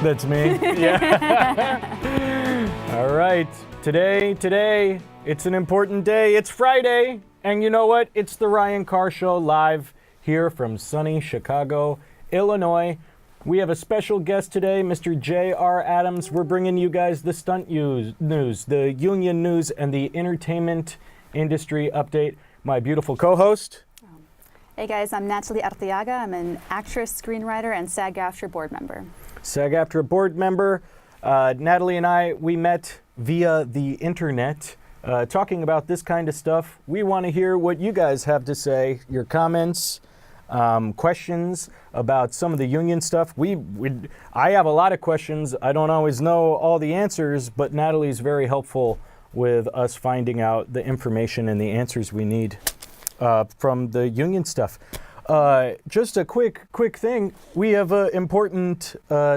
That's me. Yeah. All right. Today, it's an important day. It's Friday. And you know what? It's the Ryan Carr Show live here from sunny Chicago, Illinois. We have a special guest today, Mr. J.R. Adams. We're bringing you guys the stunt news, the union news, and the entertainment industry update. My beautiful co-host. Hey guys, I'm Natalie. I'm an actress, screenwriter, and SAG-AFTRA board member. SAG-AFTRA board member. Natalie and I, we met via the internet talking about this kind of stuff. We want to hear what you guys have to say, your comments, questions about some of the union stuff. I have a lot of questions. I don't always know all the answers, but Natalie's very helpful with us finding out the information and the answers we need from the union stuff. Just a quick thing. We have an important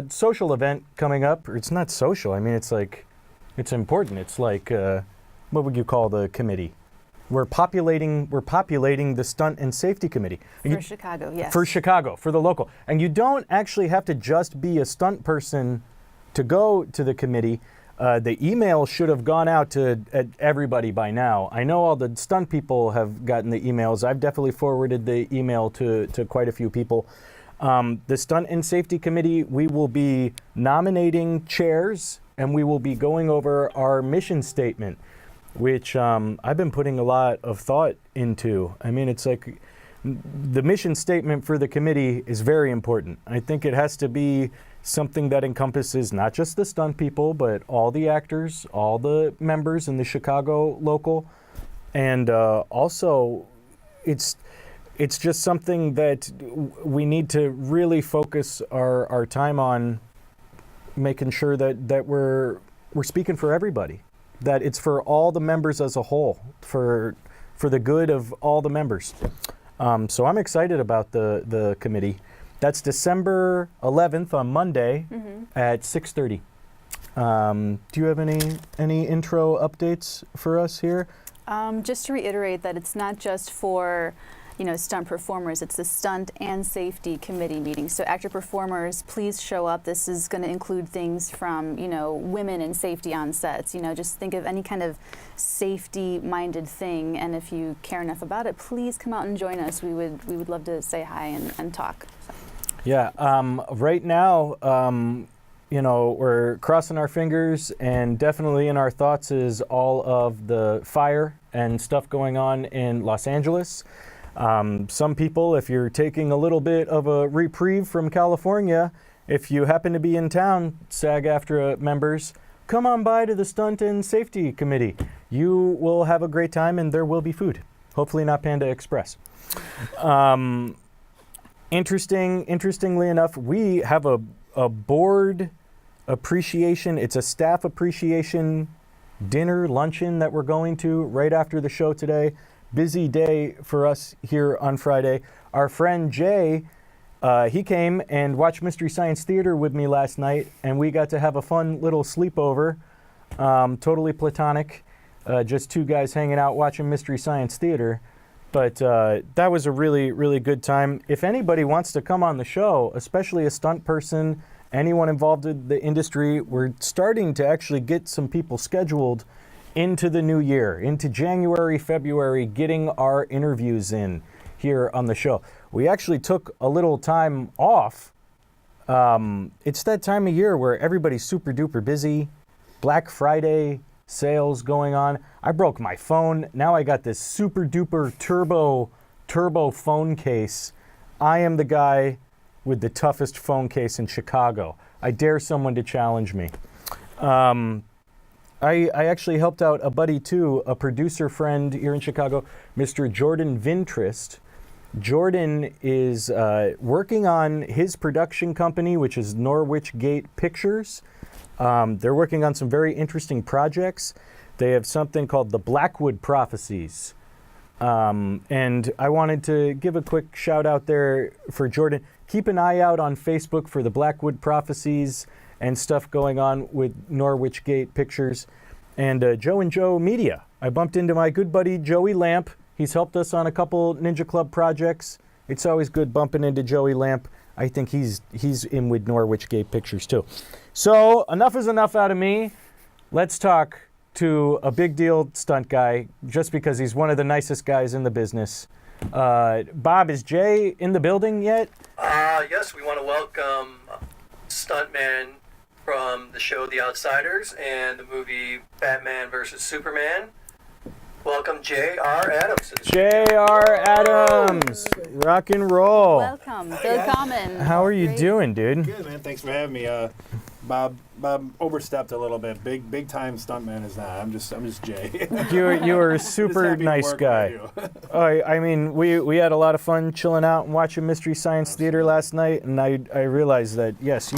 social event coming up. It's not social. I mean, it's important. It's like, what would you call the committee? We're populating the Stunt and Safety Committee. For Chicago, yes. For Chicago, for the local. And you don't actually have to just be a stunt person to go to the committee. The email should have gone out to everybody by now. I know all the stunt people have gotten the emails. I've definitely forwarded the email to quite a few people. The Stunt and Safety Committee, we will be nominating chairs, and we will be going over our mission statement, which I've been putting a lot of thought into. I mean, it's like the mission statement for the committee is very important. I think it has to be something that encompasses not just the stunt people, but all the actors, all the members in the Chicago local. And also, it's just something that we need to really focus our time on, making sure that we're speaking for everybody, that it's for all the members as a whole, for the good of all the members. So I'm excited about the committee. That's December 11th on Monday at 6:30. Do you have any intro updates for us here? Just to reiterate that it's not just for stunt performers. It's the Stunt and Safety Committee meeting. So actor performers, please show up. This is going to include things from women and safety on sets. Just think of any kind of safety-minded thing, and if you care enough about it, please come out and join us. We would love to say hi and talk. So. Yeah. Right now, we're crossing our fingers, and definitely in our thoughts is all of the fire and stuff going on in Los Angeles. Some people, if you're taking a little bit of a reprieve from California, if you happen to be in town, SAG-AFTRA members, come on by to the Stunt and Safety Committee. You will have a great time, and there will be food. Hopefully not Panda Express. Interestingly enough, we have a board appreciation. It's a staff appreciation dinner, luncheon that we're going to right after the show today. Busy day for us here on Friday. Our friend Jay, he came and watched Mystery Science Theater with me last night, and we got to have a fun little sleepover, totally platonic, just two guys hanging out watching Mystery Science Theater. But that was a really, really good time. If anybody wants to come on the show, especially a stunt person, anyone involved in the industry, we're starting to actually get some people scheduled into the new year, into January, February, getting our interviews in here on the show. We actually took a little time off. It's that time of year where everybody's super duper busy. Black Friday sales going on. I broke my phone. Now I got this super duper turbo phone case. I am the guy with the toughest phone case in Chicago. I dare someone to challenge me. I actually helped out a buddy too, a producer friend here in Chicago, Mr. Jordan Vintrist. Jordan is working on his production company, which is Norwich Gate Pictures. They're working on some very interesting projects. They have something called the Blackwood Prophecies. And I wanted to give a quick shout out there for Jordan. Keep an eye out on Facebook for the Blackwood Prophecies and stuff going on with Norwich Gate Pictures. And Joe and Joe Media. I bumped into my good buddy Joey Lamp. He's helped us on a couple Ninja Club projects. It's always good bumping into Joey Lamp. I think he's in with Norwich Gate Pictures too. So enough is enough out of me. Let's talk to a big deal stunt guy, just because he's one of the nicest guys in the business. Bob, is Jay in the building yet? Yes, we want to welcome stuntman from the show The Outsiders and the movie Batman vs. Superman. Welcome J.R. Adams. J.R. Adams, rock and roll. Welcome, Bill Common. How are you Great. doing, dude? Good, man. Thanks for having me. Bob overstepped a little bit. Big time stuntman is not. I'm just Jay. You were a Just super happy to nice work guy. with you. I mean, we had a lot of fun chilling out and watching Mystery Science Theater last night, and I realized that yes,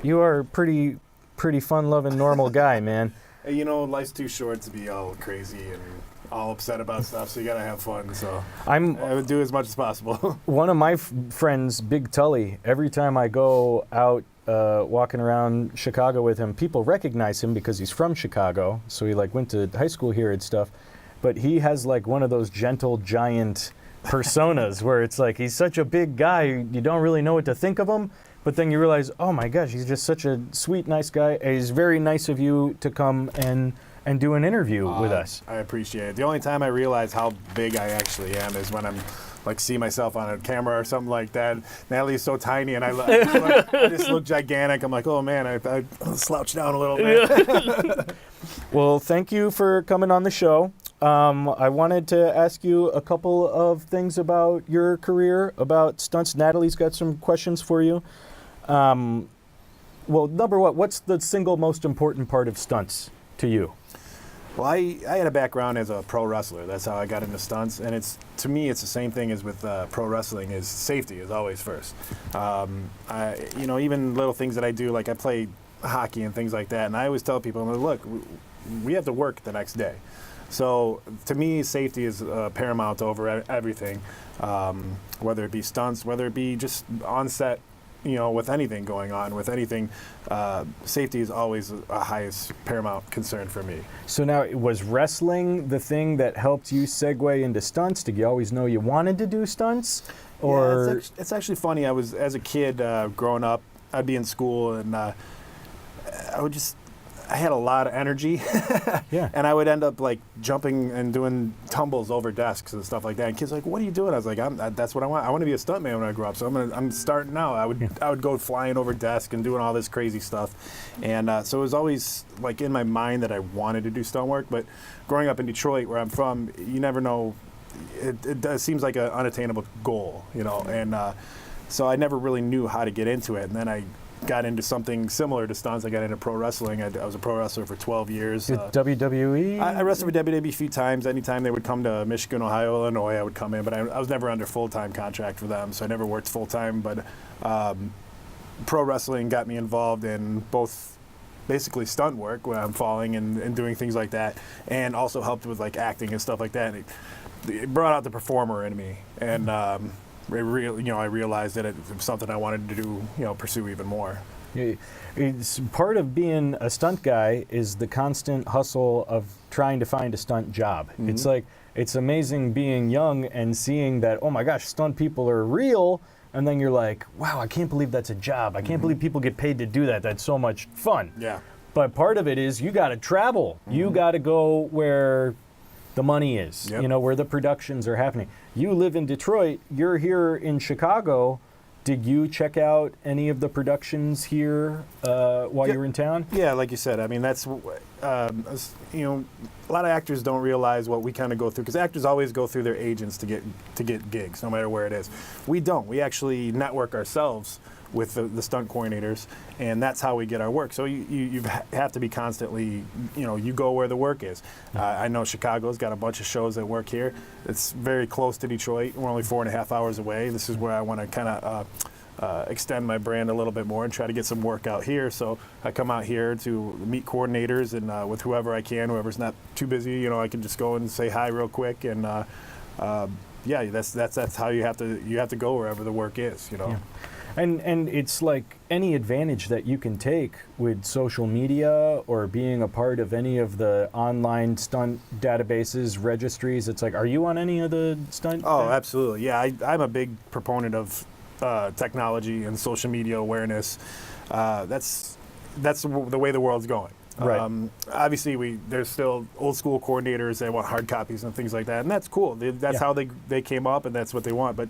you are a pretty fun-loving normal guy, man. Hey, you know, life's too short to be all crazy and all upset about stuff, so you gotta have fun. So I would do as much as possible. One of my friends, Big Tully, every time I go out walking around Chicago with him, people recognize him because he's from Chicago, so he like went to high school here and stuff. But he has like one of those gentle giant personas where it's like he's such a big guy, you don't really know what to think of him. But then you realize, oh my gosh, he's just such a sweet, nice guy. It's very nice of you to come and do an interview with us. I appreciate it. The only time I realize how big I actually am is when I'm like see myself on a camera or something like that. Natalie's so tiny and I just look gigantic. I'm like, oh man, I slouch down a little bit. Well, thank you for coming on the show. I wanted to ask you a couple of things about your career, about stunts. Natalie's got some questions for you. Well, number one, what's the single most important part of stunts to you? Well, I had a background as a pro wrestler. That's how I got into stunts, and to me it's the same thing as with pro wrestling. Is safety is always first. Even little things that I do, like I play hockey and things like that, and I always tell people, I'm like, look, we have to work the next day. So to me, safety is paramount over everything, whether it be stunts, whether it be just on set. With anything going on, with anything, safety is always a highest paramount concern for me. So now, was wrestling the thing that helped you segue into stunts? Did you always know you wanted to do stunts? Or Yeah, it's actually funny. I was, as a kid, growing up, I'd be in school and I had a lot of energy. Yeah. And I would end up like jumping and doing tumbles over desks and stuff like that. And kids were like, "What are you doing?" I was like, "That's what I want. I want to be a stuntman when I grow up. So I'm starting now." I would go flying over desks and doing all this crazy stuff. And so it was always like in my mind that I wanted to do stunt work. But growing up in Detroit, where I'm from, you never know. It seems like an unattainable goal, And so I never really knew how to get into it. And then I got into something similar to stunts. I got into pro wrestling. I was a pro wrestler for 12 years. WWE? I wrestled for WWE a few times. Anytime they would come to Michigan, Ohio, Illinois, I would come in. But I was never under full-time contract for them, so I never worked full-time. But pro wrestling got me involved in both basically stunt work when I'm falling and doing things like that, and also helped with like acting and stuff like that. And it brought out the performer in me. And I realized that it was something I wanted to do, pursue even more. It's part of being a stunt guy is the constant hustle of trying to find a stunt job. Mm-hmm. It's like, it's amazing being young and seeing that, oh my gosh, stunt people are real. And then you're like, wow, I can't believe that's a job. I can't believe people get paid to do that. That's so much fun. Yeah. But part of it is you got to travel. Mm-hmm. You got to go where the money is, Yep. Where the productions are happening. You live in Detroit, you're here in Chicago. Did you check out any of the productions here while you were in town? Yeah, like you said, I mean, that's, a lot of actors don't realize what we kind of go through, because actors always go through their agents to get gigs, no matter where it is. We don't. We actually network ourselves with the stunt coordinators, and that's how we get our work. So you have to be constantly, you go where the work is. I know Chicago's got a bunch of shows that work here. It's very close to Detroit. We're only 4.5 hours away. This is where I want to kind of extend my brand a little bit more and try to get some work out here. So I come out here to meet coordinators and with whoever I can, whoever's not too busy, I can just go and say hi real quick. And yeah, that's how you have to go wherever the work is, Yeah. And it's like any advantage that you can take with social media or being a part of any of the online stunt databases, registries. It's like, are you on any of the stunt? Oh, absolutely. Yeah, I'm a big proponent of technology and social media awareness. That's the way the world's going. Right. Obviously, there's still old school coordinators that want hard copies and things like that, and that's cool. That's how they came up, and that's what they want. But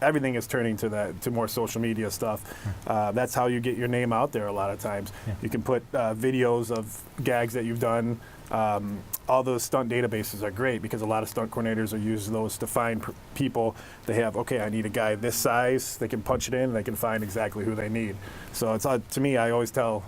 everything is turning to more social media stuff. That's how you get your name out there. A lot of times, you can put videos of gags that you've done. All those stunt databases are great because a lot of stunt coordinators are using those to find people. They have, okay, I need a guy this size. They can punch it in, and they can find exactly who they need. So it's to me, I always tell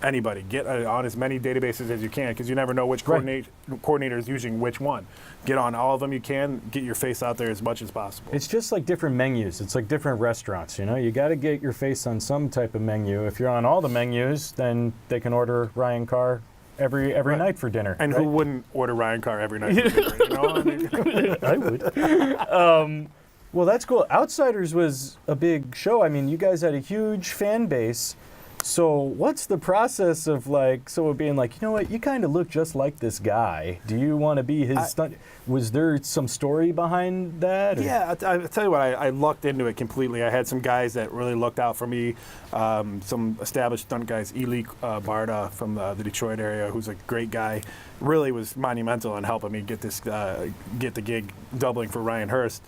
anybody, get on as many databases as you can because you never know which coordinator is using which one. Get on all of them you can, get your face out there as much as possible. It's just like different menus. It's like different restaurants, You got to get your face on some type of menu. If you're on all the menus, then they can order Ryan Carr every night for dinner. And who wouldn't order Ryan Carr every night for dinner, I would. Well, that's cool. Outsiders was a big show. I mean, you guys had a huge fan base. So what's the process of someone being like, you know what, you kind of look just like this guy. Do you want to be his stunt? Was there some story behind that? Or? Yeah, I'll tell you what, I lucked into it completely. I had some guys that really looked out for me, some established stunt guys, Ely Barda from the Detroit area, who's a great guy, really was monumental in helping me get the gig doubling for Ryan Hurst.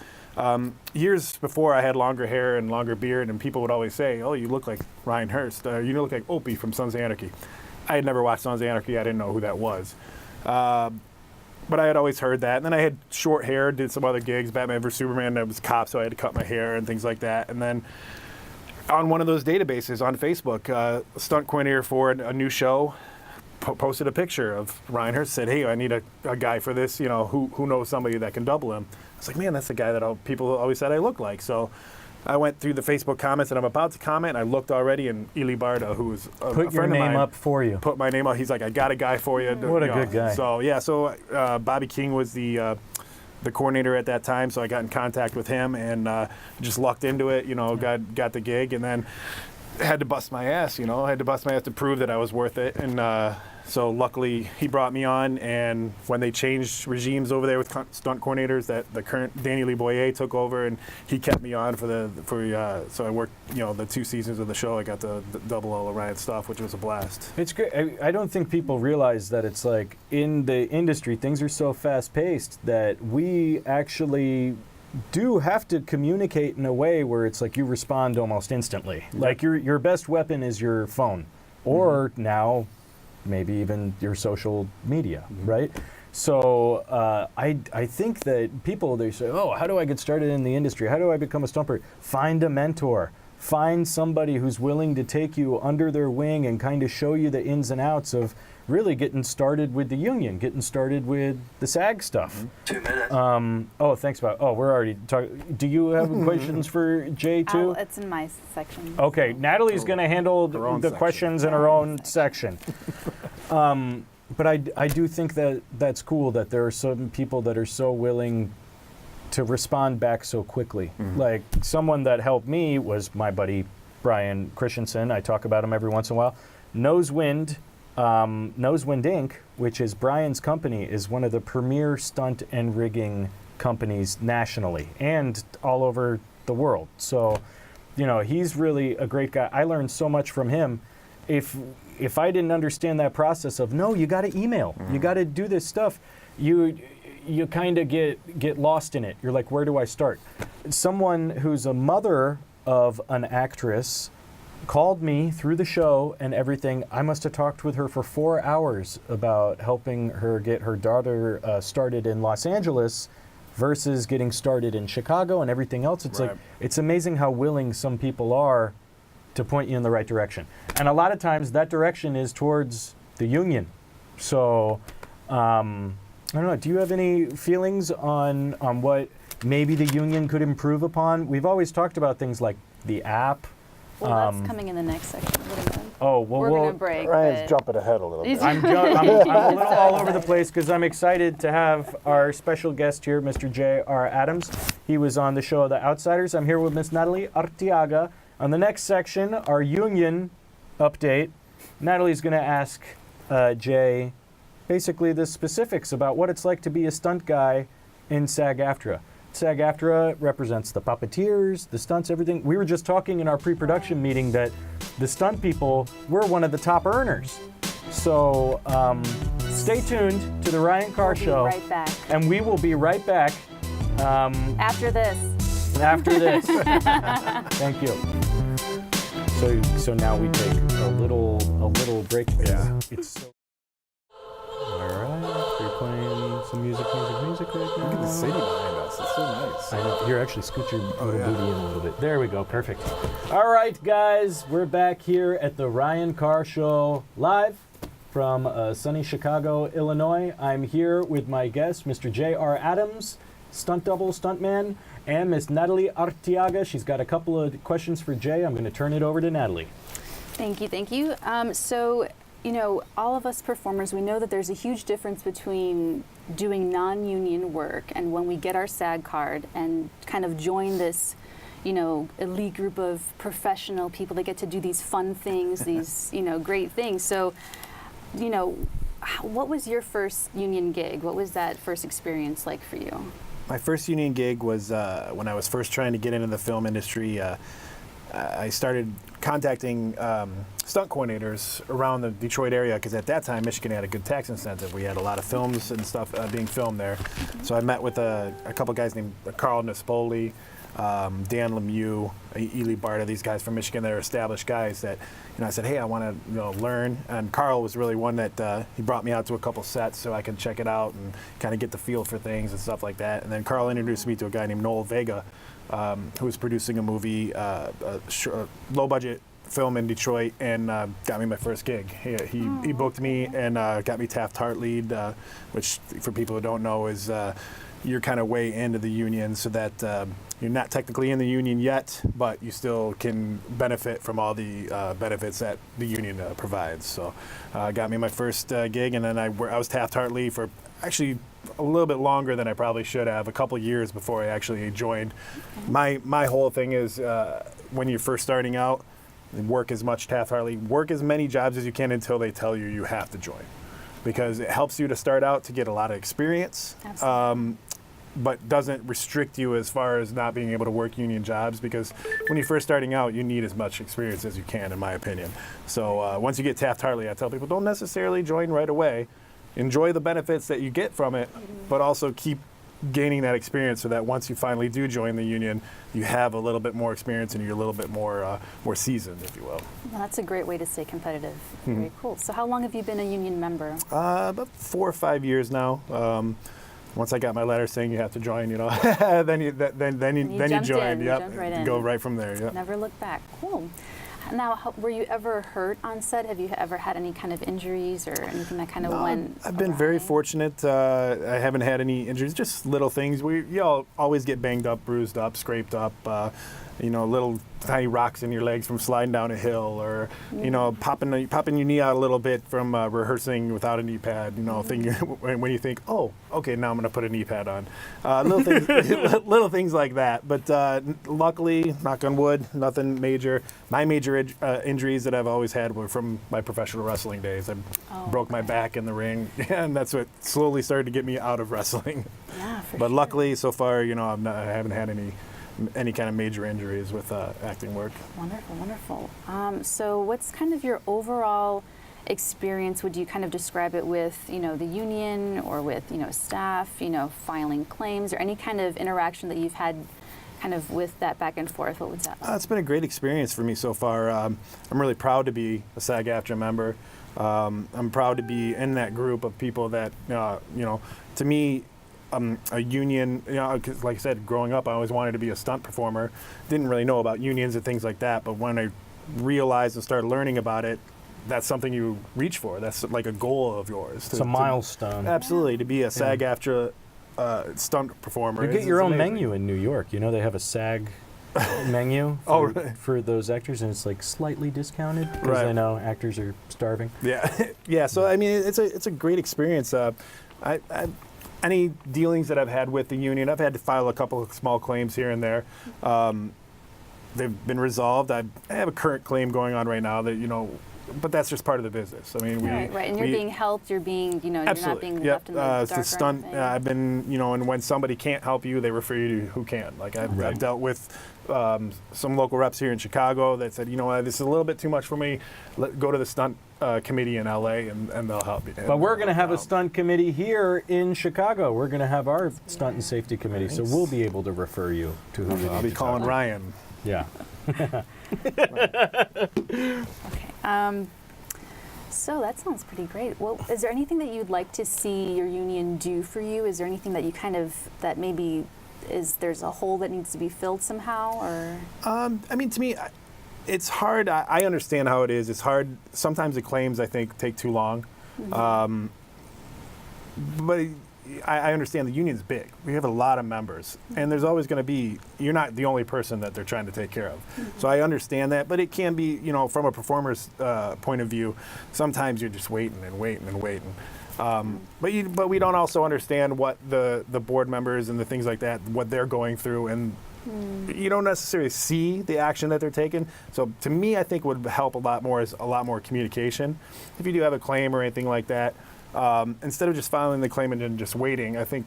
Years before, I had longer hair and longer beard, and people would always say, "Oh, you look like Ryan Hurst. You look like Opie from Sons of Anarchy." I had never watched Sons of Anarchy. I didn't know who that was. But I had always heard that. And then I had short hair, did some other gigs, Batman vs. Superman. I was a cop, so I had to cut my hair and things like that. And then on one of those databases on Facebook, a stunt coordinator for a new show posted a picture of Ryan Hurst, said, "Hey, I need a guy for this, who knows somebody that can double him." I was like, man, that's the guy that people always said I look like. So I went through the Facebook comments, and I'm about to comment, and I looked already, and Ely Barda, who was a Put your friend of name mine, up for you. put my name up. He's like, I got a guy for you. What a good guy. So Bobby King was the coordinator at that time, so I got in contact with him and just lucked into it, got the gig, and then had to bust my ass, I had to bust my ass to prove that I was worth it. And so luckily he brought me on, and when they changed regimes over there with stunt coordinators, that the current Danny Lee Boyer took over, and he kept me on so I worked, the 2 seasons of the show. I got the double Orion stuff, which was a blast. It's great. I don't think people realize that it's like in the industry, things are so fast paced that we actually do have to communicate in a way where it's like you respond almost instantly. Yep. Like your best weapon is your phone, or now maybe even your social media, right? So I think that people, they say, oh, how do I get started in the industry? How do I become a stumper? Find a mentor. Find somebody who's willing to take you under their wing and kind of show you the ins and outs of really getting started with the union, getting started with the SAG stuff. 2 minutes. Oh, thanks, Bob. Oh, we're already talking. Do you have questions for Jay, too? It's in my section. Okay, Natalie's going to handle the questions in her own section. But I do think that that's cool that there are some people that are so willing to respond back so quickly. Like someone that helped me was my buddy Brian Christensen. I talk about him every once in a while. Nosewind Inc., which is Brian's company, is one of the premier stunt and rigging companies nationally and all over the world. So, he's really a great guy. I learned so much from him. If I didn't understand that process of, no, you got to email, you got to do this stuff, you kind of get lost in it. You're like, where do I start? Someone who's a mother of an actress called me through the show and everything. I must have talked with her for 4 hours about helping her get her daughter started in Los Angeles versus getting started in Chicago and everything else. It's like, it's amazing how willing some people are to point you in the right direction. And a lot of times that direction is towards the union. So, I don't know, do you have any feelings on what maybe the union could improve upon? We've always talked about things like the app. Well, that's coming in the next section. Oh, well, we're going to break. Ryan's jumping ahead a little bit. I'm a little all over the place because I'm excited to have our special guest here, Mr. J.R. Adams. He was on the show The Outsiders. I'm here with Miss Natalie Arteaga. On the next section, our union update. Natalie's going to ask Jay basically the specifics about what it's like to be a stunt guy in SAG-AFTRA. SAG-AFTRA represents the puppeteers, the stunts, everything. We were just talking in our pre-production meeting that the stunt people were one of the top earners. So stay tuned to the Ryan Carr Show. We'll be right back. And we will be right back. After this. After this. Thank you. So now we take a little break. Yeah. It's so. All right. We're playing some music right now. Look at the city behind us. It's so nice. I know. Here, actually, scoot your little yeah. booty in a little bit. There we go. Perfect. All right, guys. We're back here at the Ryan Carr Show live from sunny Chicago, Illinois. I'm here with my guest, Mr. J.R. Adams, stunt double, stuntman, and Miss Natalie Arteaga. She's got a couple of questions for Jay. I'm going to turn it over to Natalie. Thank you. So, all of us performers, we know that there's a huge difference between doing non-union work and when we get our SAG card and kind of join this, elite group of professional people that get to do these fun things, these, great things. So, what was your first union gig? What was that first experience like for you? My first union gig was when I was first trying to get into the film industry. I started contacting stunt coordinators around the Detroit area because at that time Michigan had a good tax incentive. We had a lot of films and stuff being filmed there. So I met with a couple guys named Carl Nespoli, Dan Lemieux, Ely Barta, these guys from Michigan. They're established guys that, I said, hey, I want to learn. And Carl was really one that he brought me out to a couple sets so I could check it out and kind of get the feel for things and stuff like that. And then Carl introduced me to a guy named Noel Vega, who was producing a movie, a low-budget film in Detroit, and got me my first gig. He booked me and got me Taft-Hart lead, which for people who don't know is you're kind of way into the union, so that you're not technically in the union yet, but you still can benefit from all the benefits that the union provides. So got me my first gig, and then I was Taft-Hart lead for actually a little bit longer than I probably should have, a couple years before I actually joined. My whole thing is when you're first starting out, work as much Taft-Hart lead, work as many jobs as you can until they tell you have to join, because it helps you to start out to get a lot of experience. Absolutely. But doesn't restrict you as far as not being able to work union jobs, because when you're first starting out, you need as much experience as you can, in my opinion. So once you get Taft-Hart lead, I tell people don't necessarily join right away. Enjoy the benefits that you get from it, but also keep gaining that experience so that once you finally do join the union, you have a little bit more experience and you're a little bit more seasoned, if you will. Well, that's a great way to stay competitive. Very cool. So how long have you been a union member? About 4 or 5 years now. Once I got my letter saying you have to join, then you join. You jumped right in. Go right from there. Yep. Never look back. Cool. Now, were you ever hurt on set? Have you ever had any kind of injuries or anything that kind of went I've been very fortunate. I haven't had any injuries, just little things. You all always get banged up, bruised up, scraped up, little tiny rocks in your legs from sliding down a hill, or, popping your knee out a little bit from rehearsing without a knee pad, thinking, when you think, oh, okay, now I'm going to put a knee pad on. Little things like that. But luckily, knock on wood, nothing major. My major injuries that I've always had were from my professional wrestling days. I broke my back in the ring, and that's what slowly started to get me out of wrestling. Yeah, for But sure. luckily, so far, I haven't had any kind of major injuries with acting work. Wonderful. So what's kind of your overall experience? Would you kind of describe it with, the union or with, staff, filing claims, or any kind of interaction that you've had kind of with that back and forth? What was that like? It's been a great experience for me so far. I'm really proud to be a SAG-AFTRA member. I'm proud to be in that group of people that, to me, a union, 'cause like I said, growing up, I always wanted to be a stunt performer. Didn't really know about unions and things like that, but when I realized and started learning about it, that's something you reach for. That's like a goal of yours. It's a milestone. Absolutely, to be a SAG-AFTRA stunt performer. You get your own amazing. menu in New York. They have a SAG menu for those actors, and it's like slightly discounted because Right. I know actors are starving. Yeah, yeah. So I mean, it's a great experience. Any dealings that I've had with the union, I've had to file a couple of small claims here and there. They've been resolved. I have a current claim going on right now that but that's just part of the business. I mean, Right, and you're being helped. You're being, you're not absolutely. being Yep. left in the dark. It's the stunt. I've been, and when somebody can't help you, they refer you to who can. Like I've dealt with some local reps here in Chicago that said, this is a little bit too much for me. Go to the stunt committee in LA, and they'll help you. But we're going to have a stunt committee here in Chicago. We're going to have our stunt and safety committee, so we'll be able to refer you to who you I'll need be to calling talk to. Ryan. Yeah. Okay. So that sounds pretty great. Well, is there anything that you'd like to see your union do for you? Is there anything that you that maybe there's a hole that needs to be filled somehow, or? I mean, to me, it's hard. I understand how it is. It's hard. Sometimes the claims, I think, take too long. But I understand the union's big. We have a lot of members, and there's always going to be, you're not the only person that they're trying to take care of. So I understand that, but it can be, from a performer's point of view, sometimes you're just waiting and waiting and waiting. But we don't also understand what the board members and the things like that, what they're going through, and you don't necessarily see the action that they're taking. So to me, I think what would help a lot more is a lot more communication. If you do have a claim or anything like that, instead of just filing the claim and then just waiting, I think,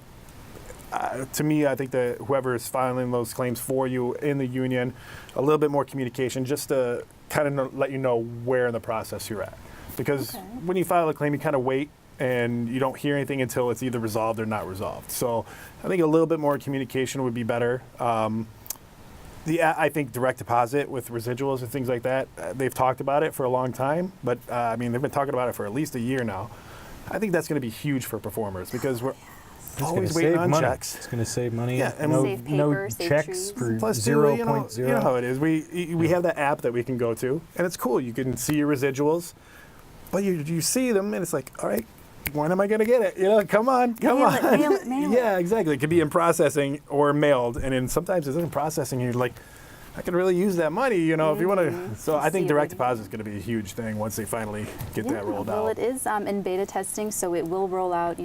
to me, I think that whoever is filing those claims for you in the union, a little bit more communication just to kind of let you know where in the process you're at. Because when you file a claim, you kind of wait and you don't hear anything until it's either resolved or not resolved. So I think a little bit more communication would be better. I think direct deposit with residuals and things like that, they've talked about it for a long time, but I mean, they've been talking about it for at least a year now. I think that's going to be huge for performers because we're always waiting on checks. It's going to save money. Yeah, and Save paper, save checks trees. for Plus, 0.0. you know how it is. We have that app that we can go to, and it's cool. You can see your residuals, but you see them, and it's like, all right, when am I going to get it? Come on. Mail it. Yeah, exactly. It could be in processing or mailed, and then sometimes it's in processing, and you're like, I could really use that money, if you want to. So I think direct deposit is going to be a huge thing once they finally get that rolled out. Well, it is in beta testing, so it will roll out,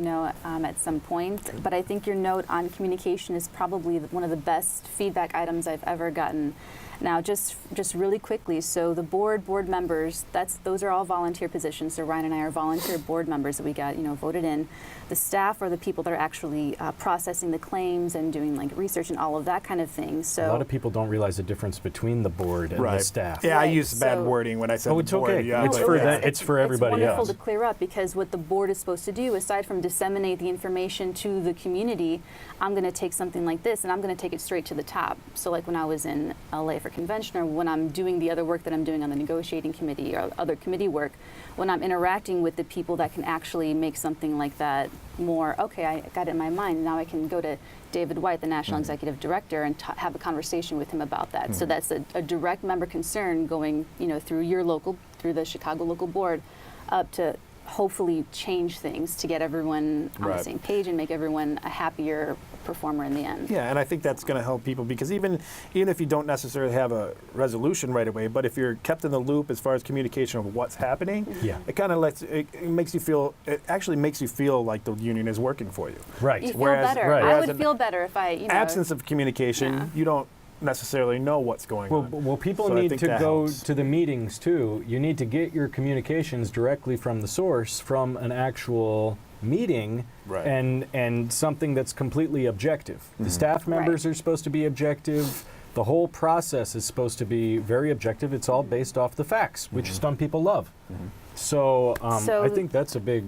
at some point. But I think your note on communication is probably one of the best feedback items I've ever gotten. Now, just really quickly, so the board members, those are all volunteer positions. So Ryan and I are volunteer board members that we got, voted in. The staff are the people that are actually processing the claims and doing research and all of that kind of thing. So a lot of people don't realize the difference between the board and the staff. Yeah, I Right, used bad so- wording when I said Oh, the it's board. okay. Yeah, It's but for yeah. that. It's for everybody It's wonderful else. to clear up because what the board is supposed to do, aside from disseminate the information to the community, I'm going to take something like this and I'm going to take it straight to the top. So like when I was in LA for convention, or when I'm doing the other work that I'm doing on the negotiating committee or other committee work, when I'm interacting with the people that can actually make something like that more, okay, I got it in my mind. Now I can go to David White, the National Executive Director, and have a conversation with him about that. So that's a direct member concern going, through the Chicago local board up to hopefully change things to get everyone on the same page and make everyone a happier performer in the end. Yeah, and I think that's going to help people because even if you don't necessarily have a resolution right away, but if you're kept in the loop as far as communication of what's happening, it kind of it actually makes you feel like the union is working for you. Right. You feel Whereas- better. right. I Whereas would in feel better if I, Absence of communication, you don't necessarily know what's going on. Well, people So I need think to that go helps. to the meetings too. You need to get your communications directly from the source, from an actual meeting, Right. and something that's completely objective. The staff members are supposed to be objective. The whole process is supposed to be very objective. It's all based off the facts, which some people love. So I think that's a big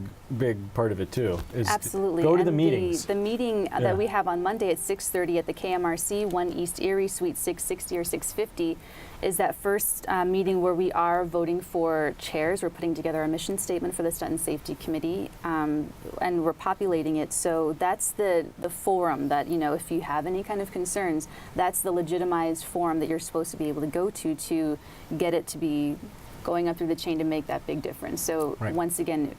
part of it too. Is Absolutely. go to and the meetings. The meeting Yeah. that we have on Monday at 6:30 at the KMRC, 1 East Erie, Suite 660 or 650, is that first meeting where we are voting for chairs. We're putting together a mission statement for the Stunt and Safety Committee, and we're populating it. So that's the forum that, if you have any kind of concerns, that's the legitimized forum that you're supposed to be able to go to get it to be going up through the chain to make that big difference. So once again,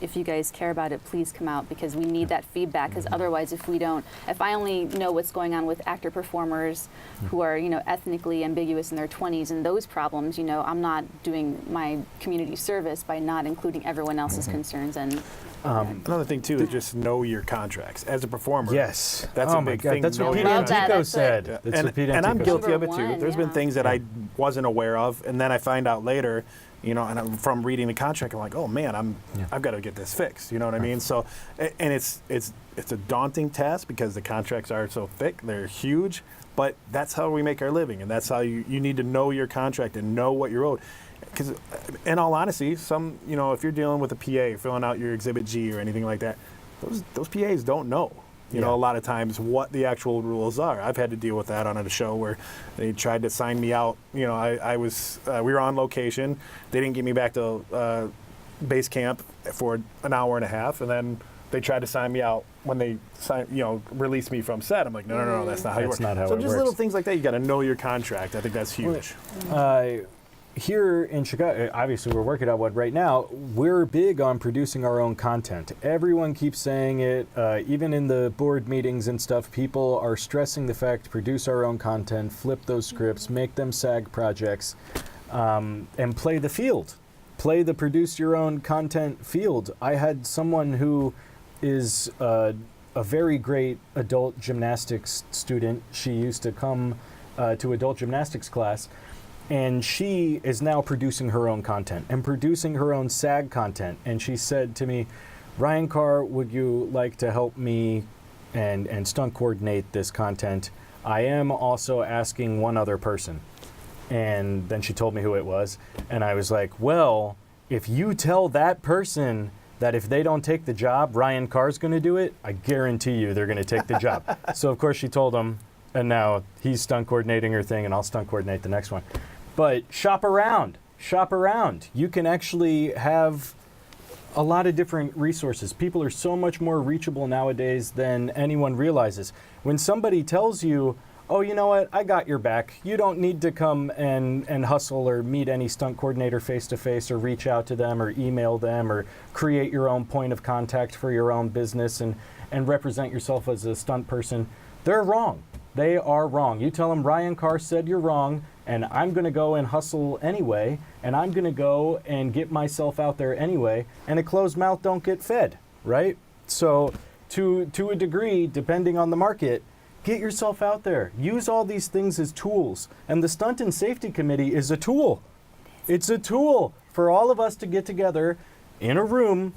if you guys care about it, please come out because we need that feedback. Because otherwise, if I only know what's going on with actor performers who are ethnically ambiguous in their 20s and those problems, I'm not doing my community service by not including everyone else's concerns. And Another thing too is just know your contracts as a performer. Yes. That's oh a my big God, thing. That's Know what your Pete Love that. Antico That's said. it. That's what Pete and I'm Antico guilty said. of it too. Number There's been one, things that I wasn't aware of, and then I find out later, you know, and from reading the contract, I'm like, oh man, I've got to get this fixed. You know what I mean? So, and it's a daunting task because the contracts are so thick, they're huge, but that's how we make our living, and that's how you need to know your contract and know what you're owed. Because, in all honesty, if you're dealing with a PA, filling out your Exhibit G or anything like that, those PAs don't know. You know, a lot of times what the actual rules are. I've had to deal with that on a show where they tried to sign me out. You know, we were on location. They didn't get me back to base camp for an hour and a half, and then they tried to sign me out when they released me from set. I'm like, no, that's not how it works. Not how so it just works. little things like that, you got to know your contract. I think that's huge. Here in Chicago, obviously we're working on one right now. We're big on producing our own content. Everyone keeps saying it, even in the board meetings and stuff, people are stressing the fact, produce our own content, flip those scripts, make them SAG projects, and play the field. Play the produce your own content field. I had someone who is a very great adult gymnastics student. She used to come to adult gymnastics class. And she is now producing her own content and producing her own SAG content. And she said to me, Ryan Carr, would you like to help me and stunt coordinate this content? I am also asking one other person. And then she told me who it was. And I was like, well, if you tell that person that if they don't take the job, Ryan Carr's going to do it, I guarantee you they're going to take the job. So, of course, she told him. And now he's stunt coordinating her thing, and I'll stunt coordinate the next one. But shop around. You can actually have a lot of different resources. People are so much more reachable nowadays than anyone realizes. When somebody tells you, oh, you know what, I got your back. You don't need to come and hustle or meet any stunt coordinator face-to-face or reach out to them or email them or create your own point of contact for your own business and represent yourself as a stunt person. They're wrong. They are wrong. You tell them Ryan Carr said you're wrong, and I'm going to go and hustle anyway, and I'm going to go and get myself out there anyway, and a closed mouth don't get fed, right? So to a degree, depending on the market, get yourself out there. Use all these things as tools. And the Stunt and Safety Committee is a tool. It's a tool for all of us to get together in a room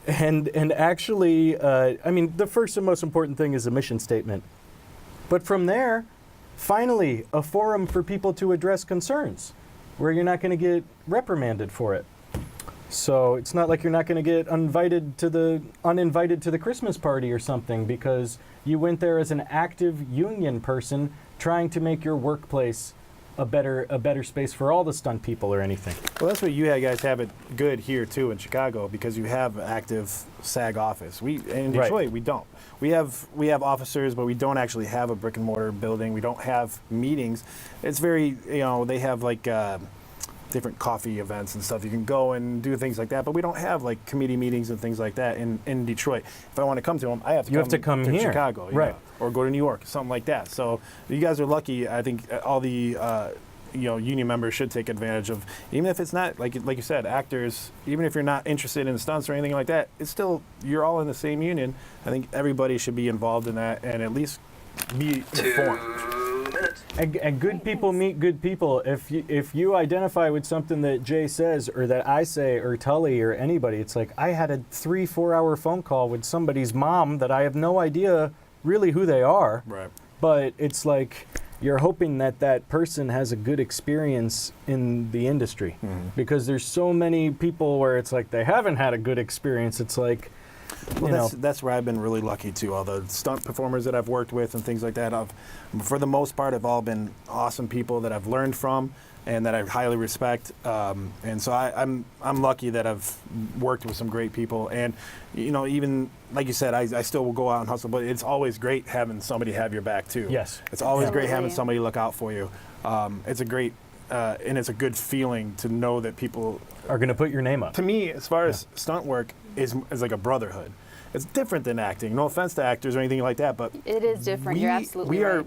and actually, the first and most important thing is a mission statement. But from there, finally, a forum for people to address concerns where you're not going to get reprimanded for it. So it's not like you're not going to get uninvited to the Christmas party or something because you went there as an active union person trying to make your workplace a better space for all the stunt people or anything. Well, that's what you guys have it good here too in Chicago because you have an active SAG office. In Detroit, we don't. We have officers, but we don't actually have a brick and mortar building. We don't have meetings. It's very, they have like different coffee events and stuff. You can go and do things like that, but we don't have like committee meetings and things like that in Detroit. If I want to come to them, I have to come to here. Chicago, right? Or go to New York, something like that. So you guys are lucky. I think all the union members should take advantage of, even if it's not like you said, actors. Even if you're not interested in stunts or anything like that, it's still you're all in the same union. I think everybody should be involved in that and at least be informed. 2 minutes. And good people meet good people. If you identify with something that Jay says or that I say or Tully or anybody, it's like I had a 3-4 hour phone call with somebody's mom that I have no idea really who they are. Right. But it's like you're hoping that person has a good experience in the industry because there's so many people where it's like they haven't had a good experience. It's like, that's where I've been really lucky too. All the stunt performers that I've worked with and things like that, for the most part, have all been awesome people that I've learned from and that I highly respect. And so I'm lucky that I've worked with some great people. And even like you said, I still will go out and hustle, but it's always great having somebody have your back too. Yes, it's always Absolutely. great having somebody look out for you. It's a great. And it's a good feeling to know that people are going to put your name up. To me, as far as stunt work, is like a brotherhood. It's different than acting. No offense to actors or anything like that, but it is different. You're absolutely right.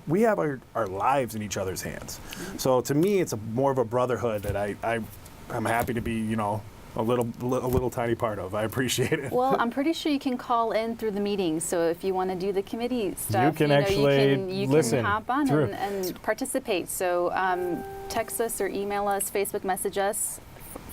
We have our lives in each other's hands. So to me, it's more of a brotherhood that I'm happy to be a little tiny part of. I appreciate it. Well, I'm pretty sure you can call in through the meetings. So if you want to do the committee stuff, you can can hop on and participate. So text us or email us, Facebook message us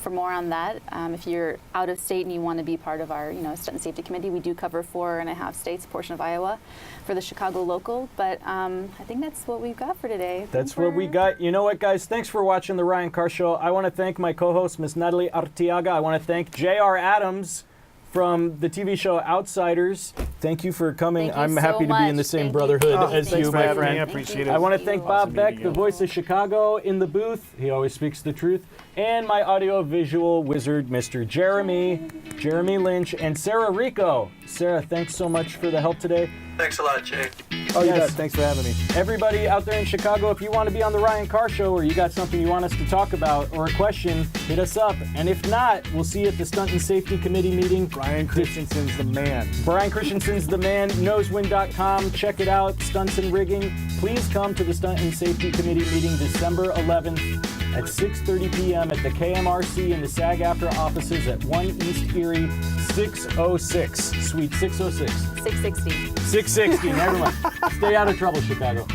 for more on that. If you're out of state and you want to be part of our, Stunt and Safety Committee, we do cover 4.5 states, a portion of Iowa, for the Chicago local. But I think that's what we've got for today. That's what we got. You know what, guys? Thanks for watching The Ryan Carr Show. I want to thank my co-host, Miss Natalie Arteaga. I want to thank J.R. Adams from the TV show Outsiders. Thank you for coming. Thank you I'm so happy to be in the much. same Thank brotherhood you. as Thanks you, for my having me. friend. I appreciate it. I want to thank Bob Awesome Beck, meeting the you. voice of Chicago, in the booth. He always speaks the truth. And my audio-visual wizard, Mr. Jeremy Lynch, and Sarah Rico. Sarah, thanks so much for the help today. Thanks a lot, Jay. Oh, you Yes. bet. Thanks for having me. Everybody out there in Chicago, if you want to be on the Ryan Carr Show or you got something you want us to talk about or a question, hit us up. And if not, we'll see you at the Stunt and Safety Committee meeting. Brian Christensen's the man. Brian Christensen's the man, knowswin.com. Check it out, Stunts and Rigging. Please come to the Stunt and Safety Committee meeting December 11th at 6:30 p.m. at the KMRC in the SAG-AFTRA offices at 1 East Erie, 606, Suite 606. 660. 660, never mind. Stay out of trouble, Chicago.